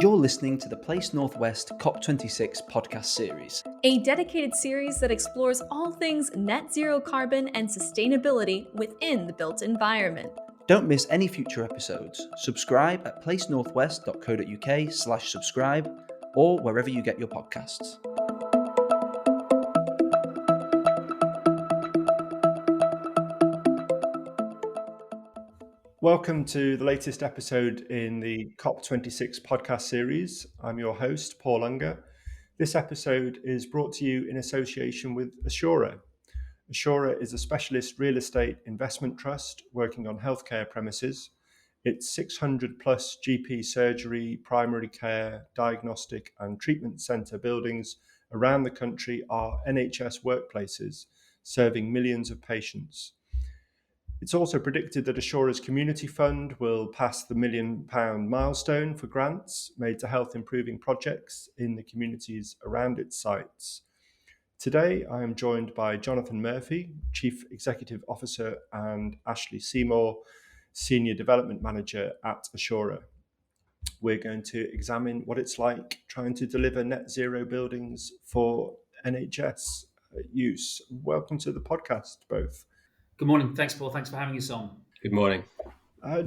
You're listening to the Place Northwest COP26 podcast series, a dedicated series that explores all things net zero carbon and sustainability within the built environment. Don't miss any future episodes. Subscribe at placenorthwest.co.uk/subscribe or wherever you get your podcasts. Welcome to the latest episode in the COP26 podcast series. I'm your host, Paul Unger. This episode is brought to you in association with Assura. Assura is a specialist real estate investment trust working on healthcare premises. Its 600 plus GP surgery, primary care, diagnostic and treatment centre buildings around the country are NHS workplaces serving millions of patients. It's also predicted that Assura's community fund will pass the £1 million milestone for grants made to health improving projects in the communities around its sites. Today, I am joined by Jonathan Murphy, Chief Executive Officer, and Ashley Seymour, Senior Development Manager at Assura. We're going to examine what it's like trying to deliver net zero buildings for NHS use. Welcome to the podcast, both. Good morning. Thanks, Paul. Thanks for having us on. Good morning.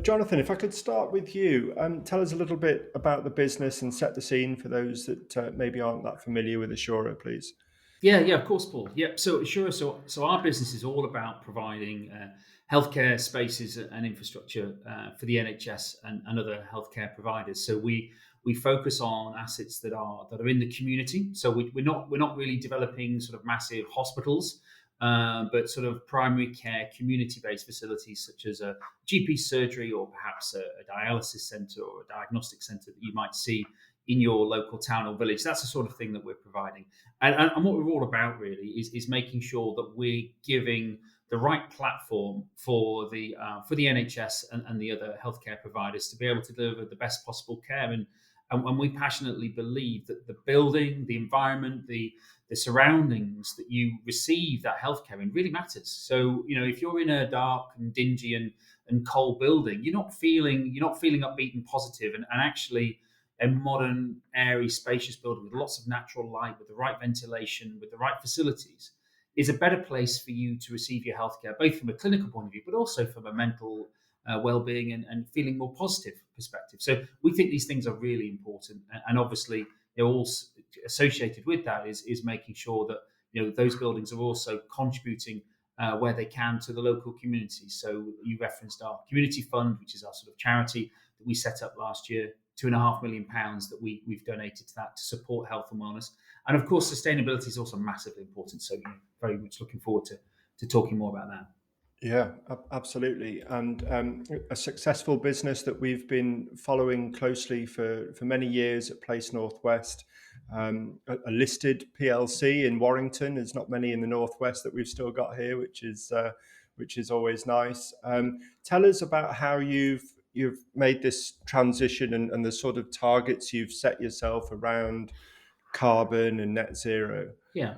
Jonathan, if I could start with you, tell us a little bit about the business and set the scene for those that maybe aren't that familiar with Assura, please. Yeah, of course, Paul. Yeah, so Assura, so our business is all about providing healthcare spaces and infrastructure for the NHS and other healthcare providers. So we focus on assets that are in the community. So we're not really developing sort of massive hospitals. But sort of primary care, community-based facilities such as a GP surgery or perhaps a dialysis centre or a diagnostic centre that you might see in your local town or village. That's the sort of thing that we're providing. And what we're all about really is making sure that we're giving the right platform for the NHS and the other healthcare providers to be able to deliver the best possible care. And we passionately believe that the building, the environment, the surroundings that you receive that healthcare in really matters. So, if you're in a dark and dingy and cold building, you're not feeling upbeat and positive. And actually, a modern, airy, spacious building with lots of natural light, with the right ventilation, with the right facilities, is a better place for you to receive your healthcare, both from a clinical point of view, but also from a mental well-being and feeling more positive perspective. So we think these things are really important, and obviously they're all associated with that is making sure that those buildings are also contributing where they can to the local community. So you referenced our community fund, which is our sort of charity that we set up last year, £2.5 million that we've donated to that to support health and wellness. And of course, sustainability is also massively important. So very much looking forward to talking more about that. Yeah, absolutely. And a successful business that we've been following closely for many years at Place Northwest, a listed PLC in Warrington. There's not many in the Northwest that we've still got here, which is always nice. Tell us about how you've made this transition and the sort of targets you've set yourself around carbon and net zero. Yeah.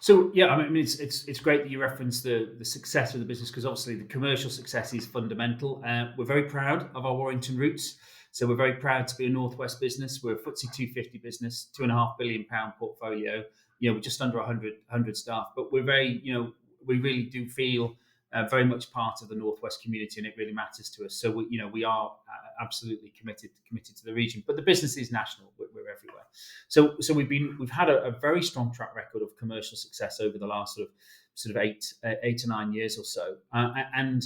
So it's great that you reference the success of the business, because obviously the commercial success is fundamental. We're very proud of our Warrington roots. So we're very proud to be a Northwest business. We're a FTSE 250 business, £2.5 billion portfolio. We're just under 100 staff, but we're very, we really do feel very much part of the Northwest community, and it really matters to us. So we are absolutely committed to the region, but the business is national. We're everywhere. So we've had a very strong track record of commercial success over the last sort of 8 to 9 years or so, and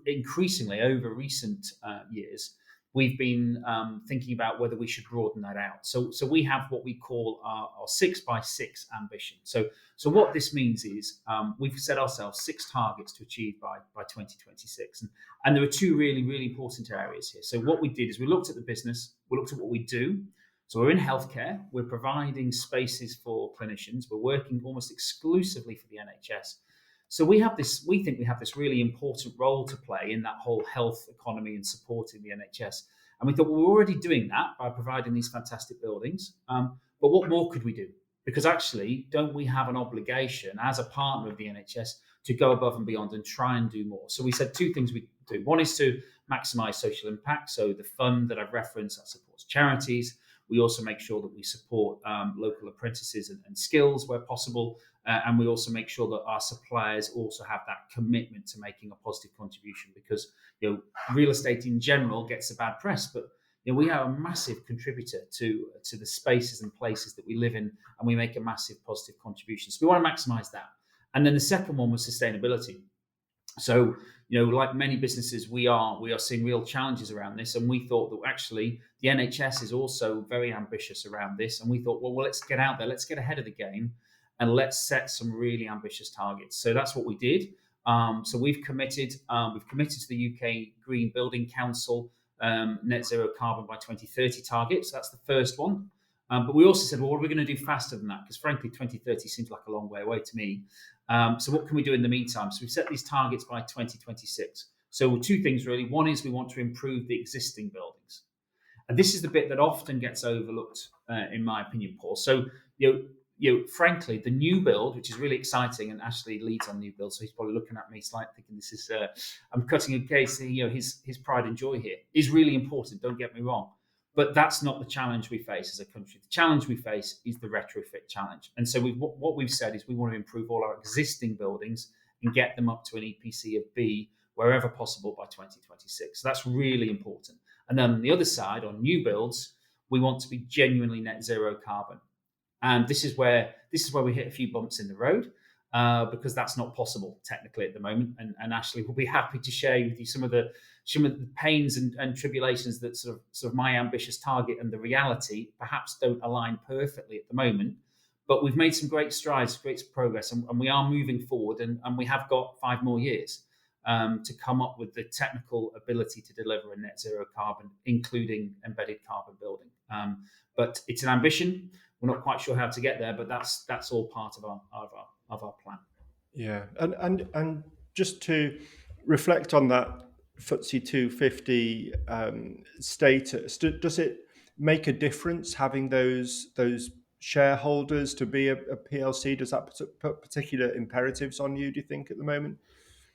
increasingly over recent years, we've been thinking about whether we should broaden that out. So we have what we call our 6x6 ambition. So what this means is we've set ourselves 6 targets to achieve by 2026. And there are 2 really, really important areas here. So what we did is we looked at the business, we looked at what we do. So we're in healthcare, we're providing spaces for clinicians, we're working almost exclusively for the NHS. So we think we have this really important role to play in that whole health economy and supporting the NHS. And we thought, well, we're already doing that by providing these fantastic buildings. But what more could we do? Because actually, don't we have an obligation as a partner of the NHS to go above and beyond and try and do more? So we said 2 things we do. One is to maximise social impact. So the fund that I've referenced, that support supports charities. We also make sure that we support local apprentices and skills where possible. And we also make sure that our suppliers also have that commitment to making a positive contribution, because real estate in general gets a bad press, but we are a massive contributor to the spaces and places that we live in, and we make a massive positive contribution. So we want to maximise that. And then the second one was sustainability. So, like many businesses, we are seeing real challenges around this, and we thought that actually the NHS is also very ambitious around this, and we thought, well, let's get out there, let's get ahead of the game, and let's set some really ambitious targets. So that's what we did. So we've committed to the UK Green Building Council net zero carbon by 2030 target. So that's the first one. But we also said, well, what are we going to do faster than that? Because frankly, 2030 seems like a long way away to me. So what can we do in the meantime? So we've set these targets by 2026. So two things really. One is we want to improve the existing buildings. And this is the bit that often gets overlooked, in my opinion, Paul. So, frankly, the new build, which is really exciting, and Ashley leads on new build, so he's probably looking at me slightly thinking this is, I'm cutting a case, his pride and joy here is really important, don't get me wrong. But that's not the challenge we face as a country. The challenge we face is the retrofit challenge. And so what we've said is we want to improve all our existing buildings and get them up to an EPC of B wherever possible by 2026. So that's really important. And then on the other side, on new builds, we want to be genuinely net zero carbon. And this is where we hit a few bumps in the road, because that's not possible technically at the moment. And Ashley will be happy to share with you some of the pains and tribulations that sort of my ambitious target and the reality perhaps don't align perfectly at the moment. But we've made some great strides, great progress, and we are moving forward. And we have got 5 more years to come up with the technical ability to deliver a net zero carbon, including embedded carbon building. But it's an ambition. We're not quite sure how to get there, but that's all part of our plan. Yeah, and just to reflect on that FTSE 250 status, does it make a difference having those shareholders to be a PLC? Does that put particular imperatives on you, do you think, at the moment?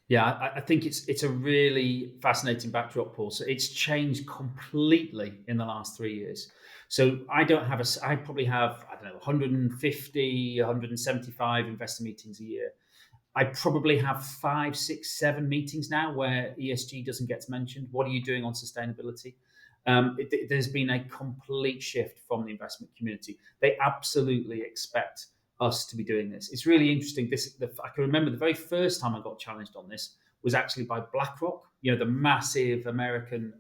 Yeah, I think it's a really fascinating backdrop, Paul. So it's changed completely in the last 3 years. So I probably have, 150, 175 investor meetings a year. I probably have 5, 6, 7 meetings now where ESG doesn't get mentioned. What are you doing on sustainability? There's been a complete shift from the investment community. They absolutely expect us to be doing this. It's really interesting. I can remember the very first time I got challenged on this was actually by BlackRock, the massive American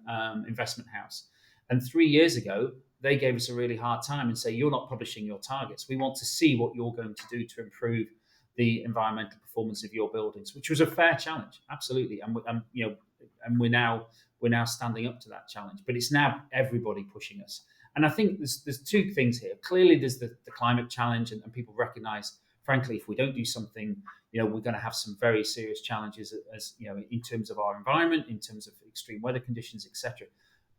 investment house. And 3 years ago, they gave us a really hard time and say, you're not publishing your targets. We want to see what you're going to do to improve the environmental performance of your buildings, which was a fair challenge, absolutely. And we're now standing up to that challenge. But it's now everybody pushing us. And I think there's two things here. Clearly, there's the climate challenge, and people recognise, frankly, if we don't do something, we're going to have some very serious challenges, as in terms of our environment, in terms of extreme weather conditions, etc.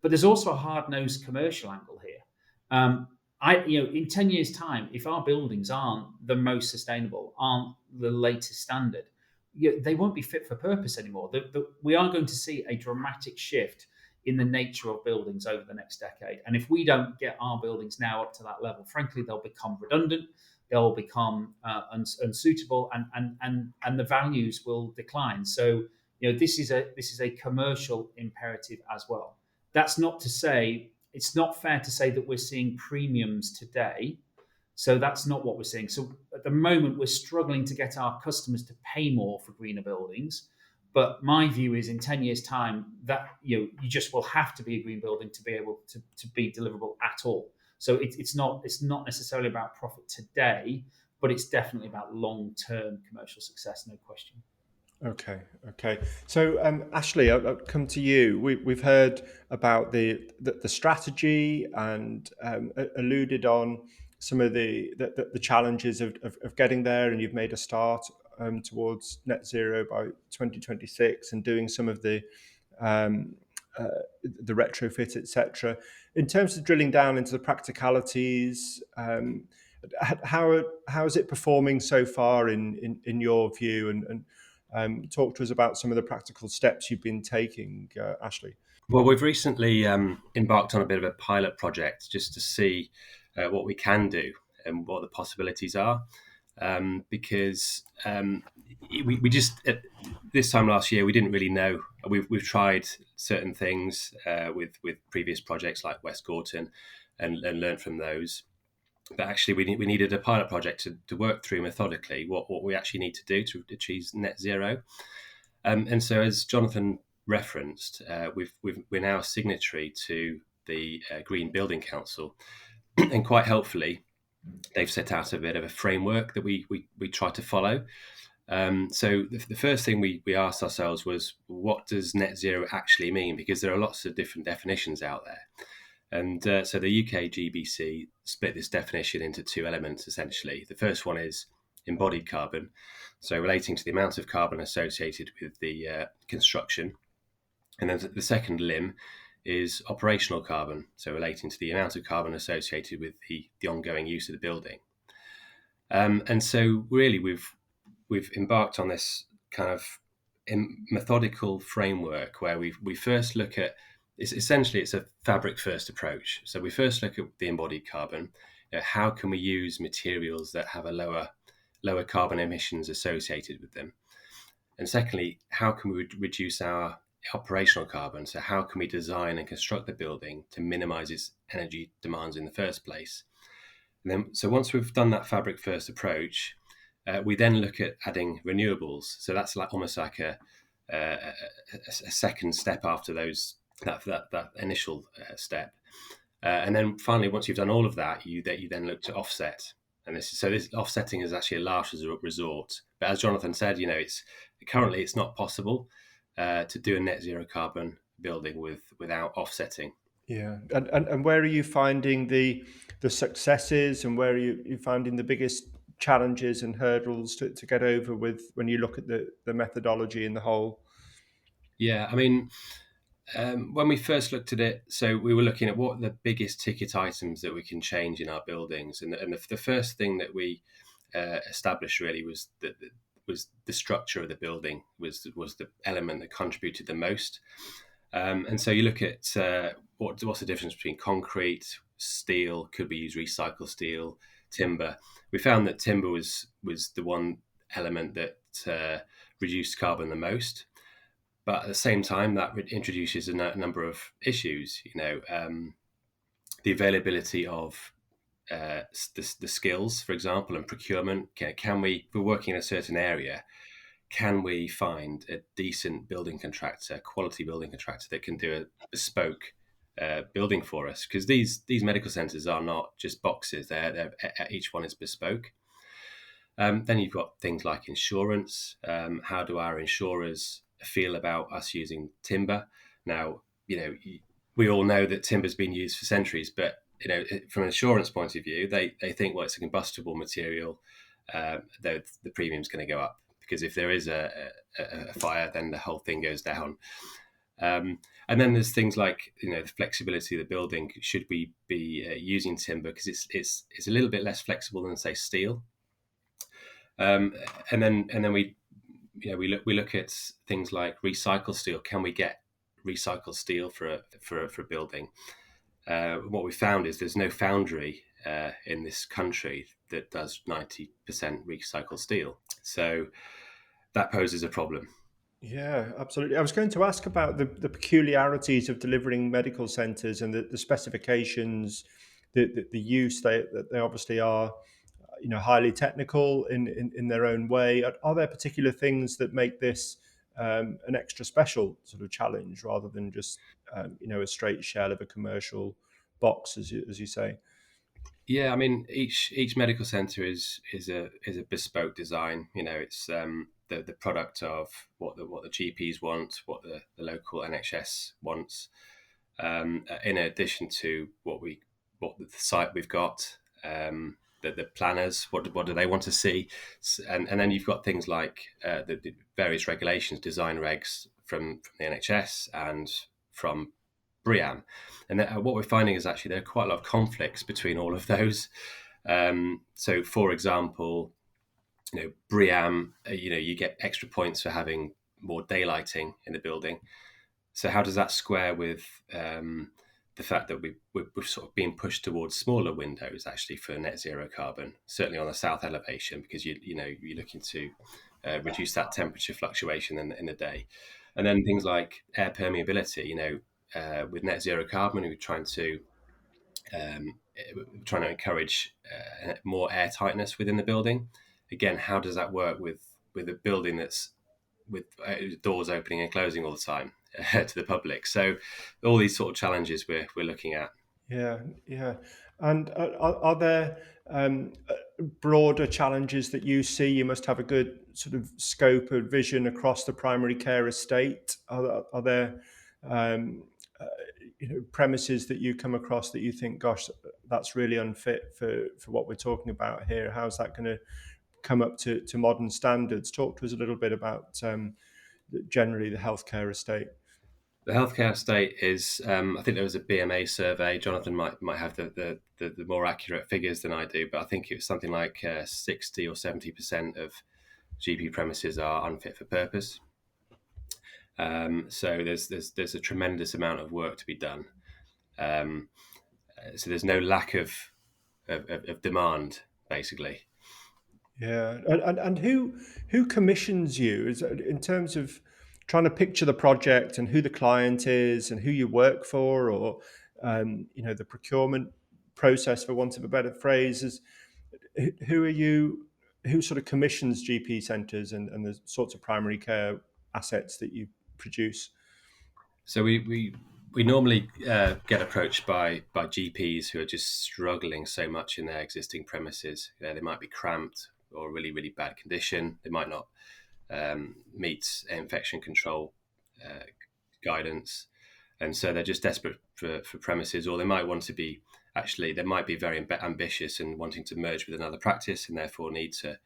But there's also a hard-nosed commercial angle here. In 10 years' time, if our buildings aren't the most sustainable, aren't the latest standard, they won't be fit for purpose anymore. We are going to see a dramatic shift in the nature of buildings over the next decade. And if we don't get our buildings now up to that level, frankly, they'll become redundant, they'll become unsuitable, and the values will decline. So, this is a commercial imperative as well. That's not to say, it's not fair to say that we're seeing premiums today. So that's not what we're seeing. So at the moment, we're struggling to get our customers to pay more for greener buildings. But my view is in 10 years' time that you just will have to be a green building to be able to be deliverable at all. So it's not necessarily about profit today, but it's definitely about long-term commercial success, no question. Okay. So Ashley, I'll come to you. We've heard about the strategy and alluded on some of the challenges of getting there, and you've made a start towards net zero by 2026 and doing some of the retrofit, etc. In terms of drilling down into the practicalities, how is it performing so far in your view, and Talk to us about some of the practical steps you've been taking, Ashley. Well, we've recently embarked on a bit of a pilot project just to see what we can do and what the possibilities are. Because we just this time last year we didn't really know. We've tried certain things with previous projects like West Gorton and learned from those. But actually, we needed a pilot project to work through methodically what we actually need to do to achieve net zero. And so, as Jonathan referenced, we're now a signatory to the Green Building Council, and quite helpfully, they've set out a bit of a framework that we try to follow. So the first thing we asked ourselves was, what does net zero actually mean? Because there are lots of different definitions out there. And so the UK GBC split this definition into two elements, essentially. The first one is embodied carbon, so relating to the amount of carbon associated with the construction. And then the second limb is operational carbon, so relating to the amount of carbon associated with the ongoing use of the building. And so really we've embarked on this kind of methodical framework where we first look at, it's a fabric first approach. So we first look at the embodied carbon. How can we use materials that have a lower carbon emissions associated with them? And secondly, how can we reduce our operational carbon? So how can we design and construct the building to minimize its energy demands in the first place? And then, so once we've done that fabric first approach, we then look at adding renewables. So that's almost like a second step after that initial step. And then finally, once you've done all of that, you then look to offset. And this offsetting is actually a last resort. But as Jonathan said, it's currently not possible to do a net zero carbon building without offsetting. Yeah, and where are you finding the successes, and where are you finding the biggest challenges and hurdles to get over with when you look at the methodology in the whole? Yeah, I mean, when we first looked at it, so we were looking at what the biggest ticket items that we can change in our buildings, and the first thing that we established really was that the structure of the building was the element that contributed the most. And so you look at what's the difference between concrete, steel, could we use recycled steel, timber? We found that timber was the one element that reduced carbon the most. But at the same time, that introduces a number of issues. The availability of the skills, for example, and procurement. Can we, if we're working in a certain area, can we find a decent building contractor, quality building contractor that can do a bespoke building for us? Because these medical centres are not just boxes; they're each one is bespoke. Then you've got things like insurance. How do our insurers feel about us using timber? Now, we all know that timber's been used for centuries, but from an insurance point of view, they think, well, it's a combustible material, the premium's going to go up, because if there is a fire, then the whole thing goes down. And then there's things like the flexibility of the building. Should we be using timber because it's a little bit less flexible than, say, steel? And then we look at things like recycled steel. Can we get recycled steel for a building? What we found is there's no foundry in this country that does 90% recycled steel. So that poses a problem. Yeah, absolutely. I was going to ask about the peculiarities of delivering medical centres and the specifications, the use. They obviously are, highly technical in their own way. Are there particular things that make this an extra special sort of challenge rather than just a straight shell of a commercial box, as you say? Yeah, I mean, each medical centre is a bespoke design. It's the product of what the GPs want, what the local NHS wants, in addition to what the site we've got, the planners, what do they want to see, and then you've got things like the various regulations, design regs from the NHS and from BREEAM, and what we're finding is actually there are quite a lot of conflicts between all of those. So, for example, BREEAM, you get extra points for having more daylighting in the building. So how does that square with the fact that we're sort of being pushed towards smaller windows actually for net zero carbon, certainly on the south elevation, because you're looking to reduce that temperature fluctuation in the day, and then things like air permeability. With net zero carbon, we're trying to encourage more air tightness within the building. Again, how does that work with a building that's with doors opening and closing all the time to the public? So all these sort of challenges we're looking at. Yeah, yeah. And are there broader challenges that you see? You must have a good sort of scope of vision across the primary care estate. Are there premises that you come across that you think, gosh, that's really unfit for what we're talking about here? How's that going to come up to modern standards? Talk to us a little bit about generally the healthcare estate. The healthcare estate is, I think there was a BMA survey. Jonathan might have the more accurate figures than I do, but I think it was something like 60 or 70% of GP premises are unfit for purpose. So there's a tremendous amount of work to be done. So there's no lack of demand, basically. Yeah, and who commissions you? Is in terms of trying to picture the project and who the client is and who you work for, or the procurement process, for want of a better phrase, is who are you? Who sort of commissions GP centres and the sorts of primary care assets that you produce? So we normally get approached by GPs who are just struggling so much in their existing premises. They might be cramped or really, really bad condition. They might not meet infection control guidance, and so they're just desperate for premises, or they might want to be they might be very ambitious and wanting to merge with another practice, and therefore need to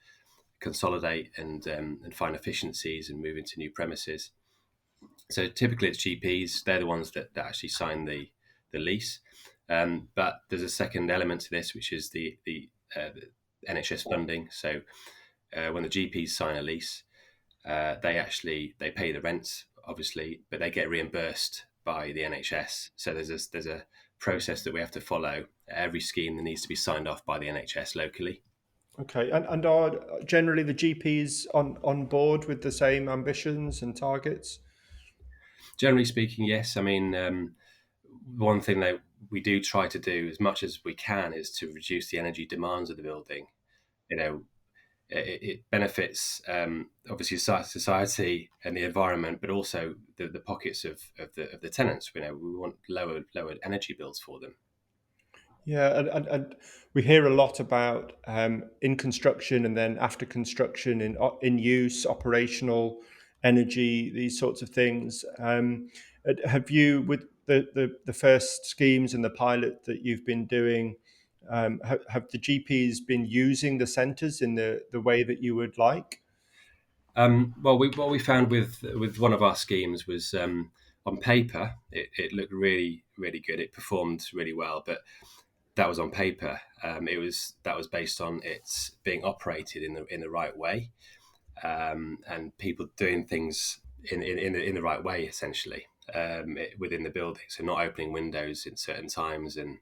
consolidate and find efficiencies and move into new premises. So typically it's GPs, they're the ones that actually sign the lease. But there's a second element to this, which is the NHS funding. So when the GPs sign a lease, they pay the rents, obviously, but they get reimbursed by the NHS. So there's a process that we have to follow. Every scheme that needs to be signed off by the NHS locally. Okay, and are generally the GPs on board with the same ambitions and targets? Generally speaking, yes. I mean, one thing that we do try to do as much as we can is to reduce the energy demands of the building. It benefits obviously society and the environment, but also the pockets of the tenants. We want lower energy bills for them. Yeah, and we hear a lot about in construction and then after construction, in use, operational energy, these sorts of things. Have you, with the first schemes and the pilot that you've been doing, have the GPs been using the centres in the way that you would like? Well, what we found with one of our schemes was on paper it looked really, really good. It performed really well, but that was on paper. That was based on its being operated in the right way, and people doing things in the right way, essentially, within the building. So not opening windows in certain times and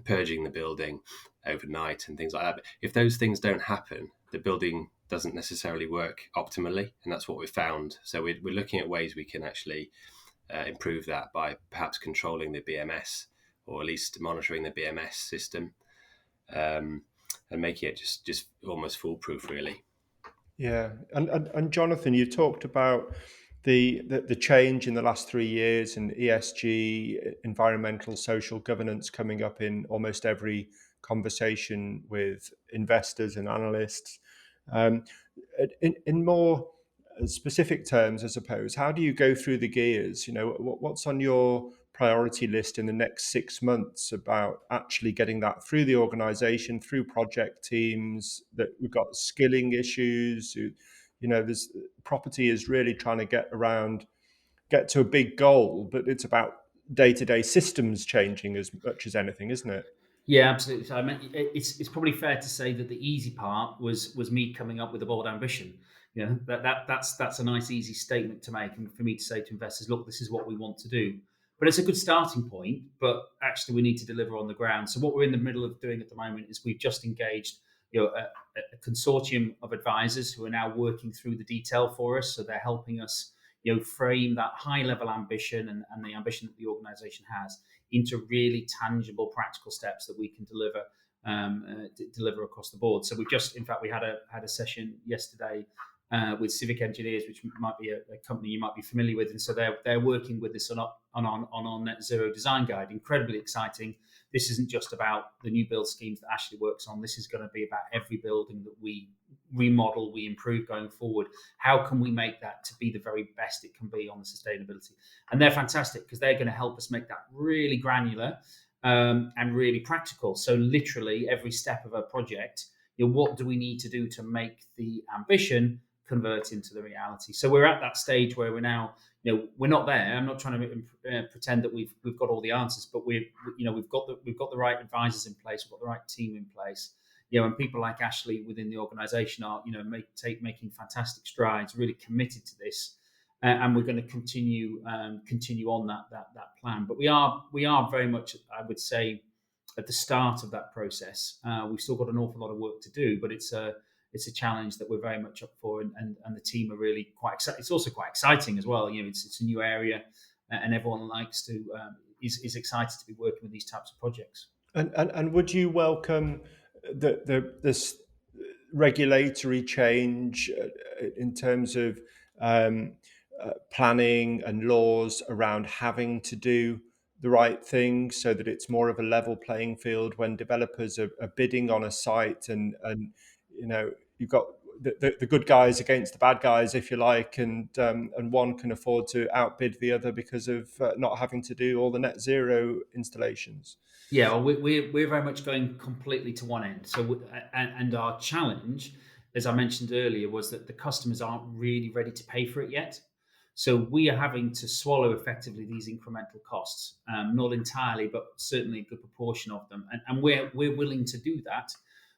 purging the building overnight and things like that. But if those things don't happen, the building doesn't necessarily work optimally, and that's what we found. So we're looking at ways we can actually improve that by perhaps controlling the BMS, or at least monitoring the BMS system, and making it just almost foolproof, really. Yeah, and Jonathan, you talked about the change in the last 3 years in ESG, environmental, social governance, coming up in almost every conversation with investors and analysts. Um, in more specific terms, I suppose, how do you go through the gears? What's on your priority list in the next 6 months about actually getting that through the organization, through project teams? That we've got skilling issues. There's property is really trying to get to a big goal, but it's about day-to-day systems changing as much as anything, isn't it? Yeah, absolutely. So I mean, it's probably fair to say that the easy part was me coming up with a bold ambition. You know, that's a nice easy statement to make, and for me to say to investors, look, this is what we want to do. But it's a good starting point. But actually, we need to deliver on the ground. So what we're in the middle of doing at the moment is we've just engaged, a consortium of advisors who are now working through the detail for us. So they're helping us, frame that high level ambition and the ambition that the organisation has into really tangible, practical steps that we can deliver across the board. So we've just, in fact, we had a session yesterday with Civic Engineers, which might be a company you might be familiar with, and so they're working with us on our net zero design guide. Incredibly exciting. This isn't just about the new build schemes that Ashley works on. This is going to be about every building that we remodel, we improve going forward. How can we make that to be the very best it can be on the sustainability? And they're fantastic because they're going to help us make that really granular and really practical. So literally every step of a project, what do we need to do to make the ambition convert into the reality? So we're at that stage where we're now, we're not there. I'm not trying to pretend that we've got all the answers, but we've got the right advisors in place, we've got the right team in place. And people like Ashley within the organisation are, making fantastic strides, really committed to this, and we're going to continue on that plan. But we are very much, I would say, at the start of that process. We've still got an awful lot of work to do, but it's a challenge that we're very much up for, and the team are really quite excited. It's also quite exciting as well. It's a new area, and everyone is excited to be working with these types of projects. And would you welcome this regulatory change in terms of planning and laws around having to do the right thing, so that it's more of a level playing field when developers are bidding on a site, and you've got the good guys against the bad guys, if you like, and one can afford to outbid the other because of not having to do all the net zero installations? Yeah, well, we're very much going completely to one end. So, and our challenge, as I mentioned earlier, was that the customers aren't really ready to pay for it yet. So we are having to swallow effectively these incremental costs, not entirely, but certainly a good proportion of them. And we're willing to do that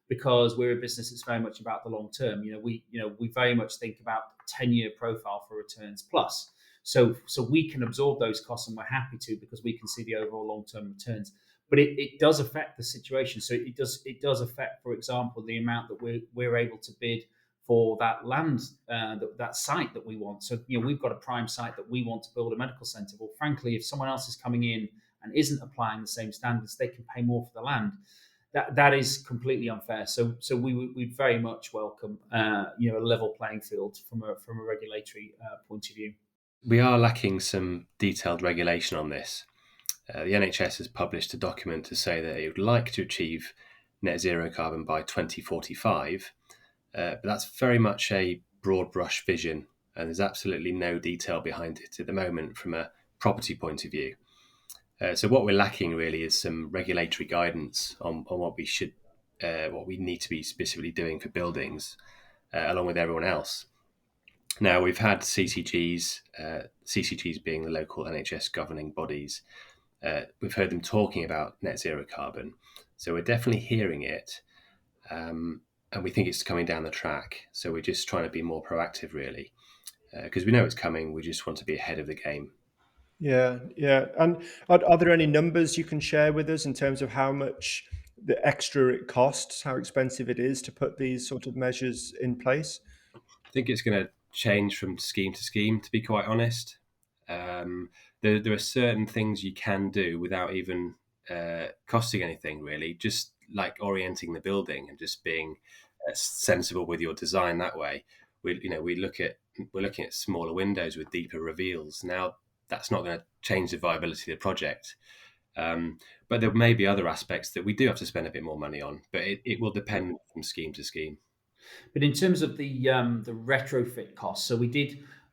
because we're a business that's very much about the long term. We very much think about 10-year profile for returns plus. So we can absorb those costs, and we're happy to, because we can see the overall long term returns. But it does affect the situation. So it does affect, for example, the amount that we're able to bid for that land, that site that we want. So we've got a prime site that we want to build a medical centre. Well, frankly, if someone else is coming in and isn't applying the same standards, they can pay more for the land. That is completely unfair. So we very much welcome a level playing field from a regulatory point of view. We are lacking some detailed regulation on this. The NHS has published a document to say that it would like to achieve net zero carbon by 2045, but that's very much a broad brush vision, and there's absolutely no detail behind it at the moment from a property point of view. So what we're lacking really is some regulatory guidance on what we need to be specifically doing for buildings, along with everyone else. Now, we've had CCGs being the local NHS governing bodies. We've heard them talking about net zero carbon. So we're definitely hearing it. And we think it's coming down the track. So we're just trying to be more proactive, really, because we know it's coming. We just want to be ahead of the game. Yeah. And are there any numbers you can share with us in terms of how much the extra it costs, how expensive it is to put these sort of measures in place? I think it's going to change from scheme to scheme, to be quite honest. There are certain things you can do without even costing anything, really, just like orienting the building and just being sensible with your design that way. We're looking at smaller windows with deeper reveals. Now, that's not going to change the viability of the project. But there may be other aspects that we do have to spend a bit more money on, but it will depend from scheme to scheme. But in terms of the retrofit costs, so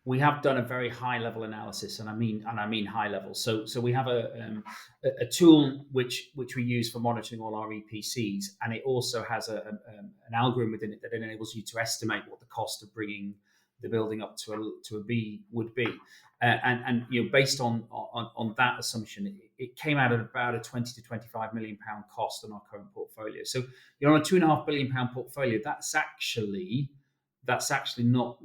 we have done a very high level analysis, and I mean high level. So we have a tool which we use for monitoring all our EPCs, and it also has an algorithm within it that enables you to estimate what the cost of bringing the building up to a B would be. And based on that assumption, it came out at about a 20 to 25 million pound cost on our current portfolio. So on a £2.5 billion portfolio, that's actually not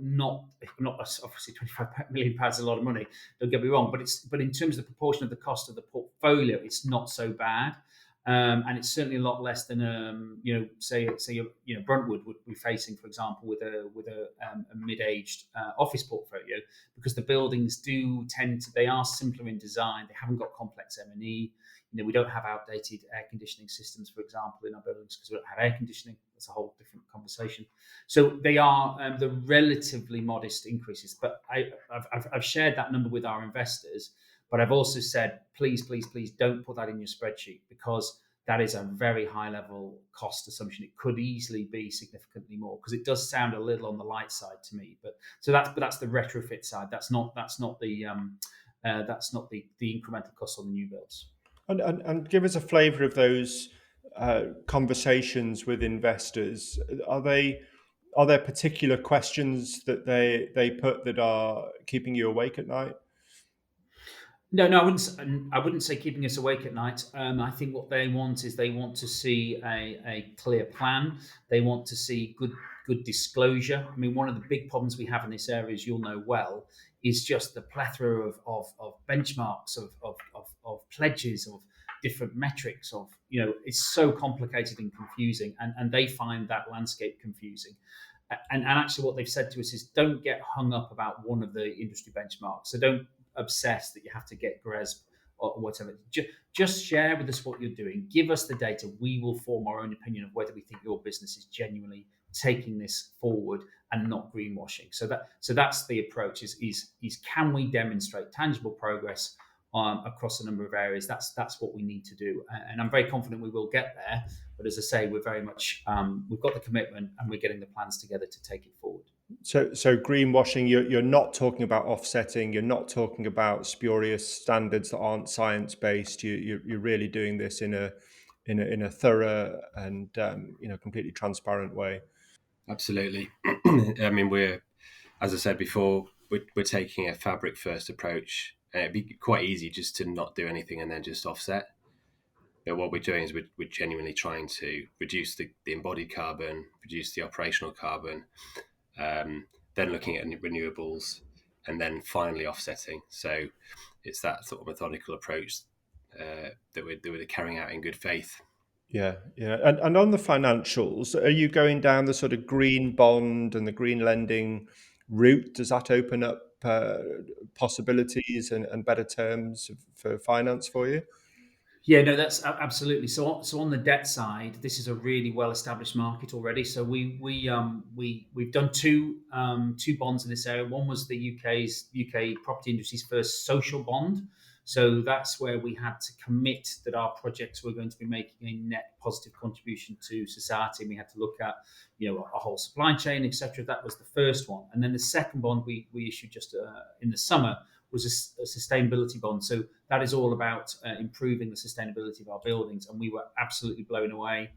obviously 25 million pounds is a lot of money. Don't get me wrong, but in terms of the proportion of the cost of the portfolio, it's not so bad. And it's certainly a lot less than say Bruntwood would be facing, for example, with a mid-aged office portfolio, because the buildings they are simpler in design. They haven't got complex M&E. We don't have outdated air conditioning systems, for example, in our buildings, because we don't have air conditioning. That's a whole different conversation. So they are the relatively modest increases. But I've shared that number with our investors. But I've also said, please don't put that in your spreadsheet, because that is a very high level cost assumption. It could easily be significantly more, because it does sound a little on the light side to me. But that's the retrofit side. That's not the incremental cost on the new builds. And give us a flavour of those conversations with investors. Are there particular questions that they put that are keeping you awake at night? No, I wouldn't say keeping us awake at night. I think what they want is they want to see a clear plan. They want to see good disclosure. I mean, one of the big problems we have in this area, as you'll know well, is just the plethora of benchmarks, of pledges, of different metrics. It's so complicated and confusing, and they find that landscape confusing. And actually, what they've said to us is, don't get hung up about one of the industry benchmarks. So don't obsessed that you have to get GRESB or whatever. Just share with us what you're doing. Give us the data. We will form our own opinion of whether we think your business is genuinely taking this forward and not greenwashing. So that's the approach. Is can we demonstrate tangible progress across a number of areas? That's what we need to do, and I'm very confident we will get there. But as I say, we're very much we've got the commitment, and we're getting the plans together to take it forward. So greenwashing, you're not talking about offsetting. You're not talking about spurious standards that aren't science based. You're really doing this in a thorough and completely transparent way. Absolutely. I mean, as I said before, we're taking a fabric first approach, and it'd be quite easy just to not do anything and then just offset. But what we're doing is we're genuinely trying to reduce the embodied carbon, reduce the operational carbon, then looking at renewables, and then finally offsetting. So it's that sort of methodical approach that we're carrying out in good faith. Yeah. And on the financials, are you going down the sort of green bond and the green lending route? Does that open up possibilities and better terms for finance for you? Yeah, no, that's absolutely. So on the debt side, this is a really well-established market already. So we've done two bonds in this area. One was the UK property industry's first social bond. So that's where we had to commit that our projects were going to be making a net positive contribution to society. And we had to look at a whole supply chain, etc. That was the first one. And then the second bond we issued just in the summer was a sustainability bond. So that is all about improving the sustainability of our buildings. And we were absolutely blown away.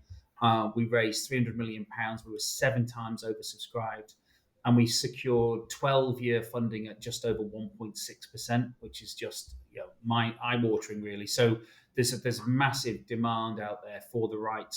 We raised £300 million. We were 7 times oversubscribed. And we secured 12-year funding at just over 1.6%, which is just my eye-watering, really. So there's a massive demand out there for the right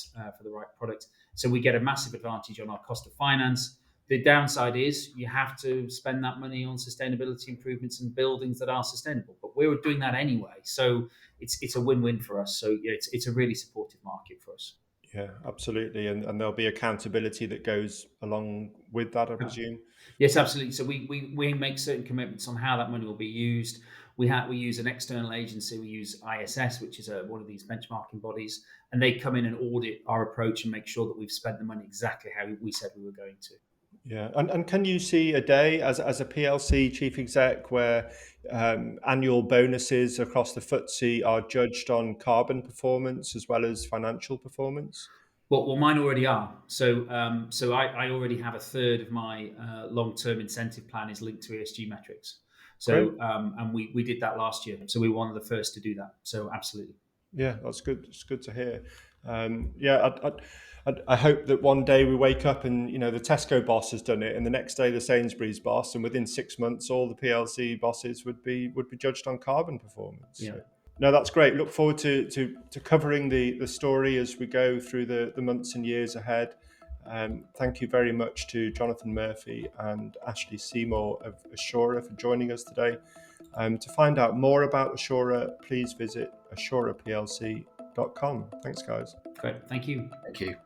product. So we get a massive advantage on our cost of finance. The downside is you have to spend that money on sustainability improvements and buildings that are sustainable. But we were doing that anyway, so it's a win-win for us. So it's a really supportive market for us. Yeah, absolutely, and there'll be accountability that goes along with that, I presume. Yes, absolutely. So we make certain commitments on how that money will be used. We use an external agency. We use ISS, which is one of these benchmarking bodies, and they come in and audit our approach and make sure that we've spent the money exactly how we said we were going to. Yeah, and can you see a day as a PLC chief exec where annual bonuses across the FTSE are judged on carbon performance as well as financial performance? Well, mine already are. So I already have a third of my long-term incentive plan is linked to ESG metrics. So and we did that last year. So we were one of the first to do that. So absolutely. Yeah, that's good. It's good to hear. I hope that one day we wake up and the Tesco boss has done it, and the next day the Sainsbury's boss, and within 6 months all the PLC bosses would be judged on carbon performance. Yeah. So, no, that's great. Look forward to covering the story as we go through the months and years ahead. Thank you very much to Jonathan Murphy and Ashley Seymour of Assura for joining us today. To find out more about Assura, please visit assuraplc.com. Thanks, guys. Great. Thank you. Thank you.